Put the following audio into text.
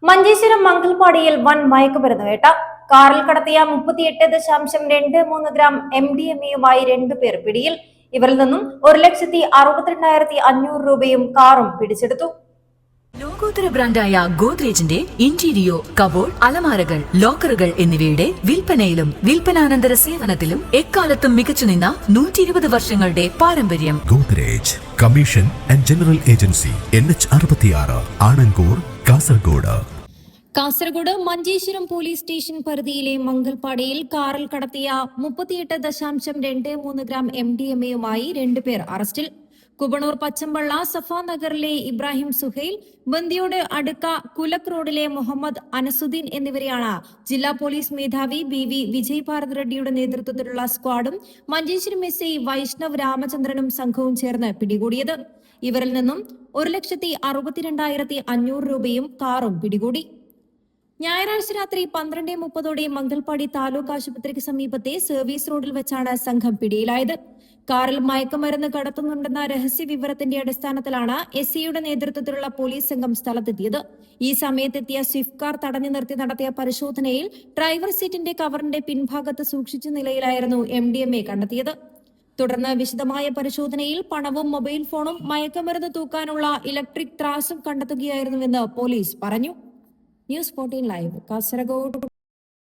മഞ്ചേശ്വരം മംഗൽപാടിയിൽ വൻ മയക്കുമരുന്ന് വേട്ട. കാറിൽ കടത്തിയ 38.23 ഗ്രാം MDMA-യുമായി 2 പേർ പിടിയിൽ. ഇവരിൽ നിന്നും 1,62,500 രൂപയും കാറും പിടിച്ചെടുത്തു. ലോകോത്തര ബ്രാൻഡായ ഗോദ്രേജിന്റെ ഇന്റീരിയോ, കബോർഡ്, അലമാരകൾ, ലോക്കറുകൾ എന്നിവയുടെ വിൽപ്പനയിലും വിൽപ്പനാനന്തര സേവനത്തിലും എക്കാലത്തും മികച്ചുനിന്ന 120 വർഷങ്ങളുടെ പാരമ്പര്യം. Godrej commission and general agency NH66 Anangoor, Kasaragod. Kasaragod Manjeshwaram police station പരിധിയിലെ മംഗൽപാടിയിൽ കാറിൽ കടത്തിയ 38.23 ഗ്രാം MDMA-യുമായി 2 പേർ അറസ്റ്റിൽ. കുബണൂർ പച്ചമ്പള്ള സഫ നഗറിലെ ഇബ്രാഹിം സുഹൈൽ, ബന്ദിയോട് അടുക്ക കുലക് റോഡിലെ മുഹമ്മദ് അനസുദ്ദീൻ എന്നിവരെയാണ് ജില്ലാ പോലീസ് മേധാവി BV വിജയ് ഭാരത് റെഡ്ഡിയുടെ നേതൃത്വത്തിലുള്ള സ്ക്വാഡും മഞ്ചേശ്വരം SI വൈഷ്ണവ് രാമചന്ദ്രനും സംഘവും ചേർന്ന് പിടികൂടിയത്. ഇവരിൽ നിന്നും 1,62,500 രൂപയും കാറും പിടികൂടി. ഞായറാഴ്ച രാത്രി 12:30 മംഗൽപാടി താലൂക്ക് ആശുപത്രിക്ക് സമീപത്തെ സർവീസ് റോഡിൽ വെച്ചാണ് സംഘം പിടിയിലായത്. കാറിൽ മയക്കുമരുന്ന് കടത്തുന്നുണ്ടെന്ന രഹസ്യ വിവരത്തിന്റെ അടിസ്ഥാനത്തിലാണ് SIയുടെ നേതൃത്വത്തിലുള്ള പോലീസ് സംഘം സ്ഥലത്തെത്തിയത്. ഈ സമയത്തെത്തിയ സ്വിഫ്റ്റ് കാർ തടഞ്ഞു നിർത്തി നടത്തിയ പരിശോധനയിൽ ഡ്രൈവർ സീറ്റിന്റെ കവറിന്റെ പിൻഭാഗത്ത് സൂക്ഷിച്ച നിലയിലായിരുന്നു MDMA കണ്ടെത്തിയത്. തുടർന്ന് വിശദമായ പരിശോധനയിൽ പണവും മൊബൈൽ ഫോണും മയക്കുമരുന്ന് തൂക്കാനുള്ള ഇലക്ട്രിക് ത്രാസും കണ്ടെത്തുകയായിരുന്നുവെന്ന് പോലീസ് പറഞ്ഞു. News 14 live Kasaragod.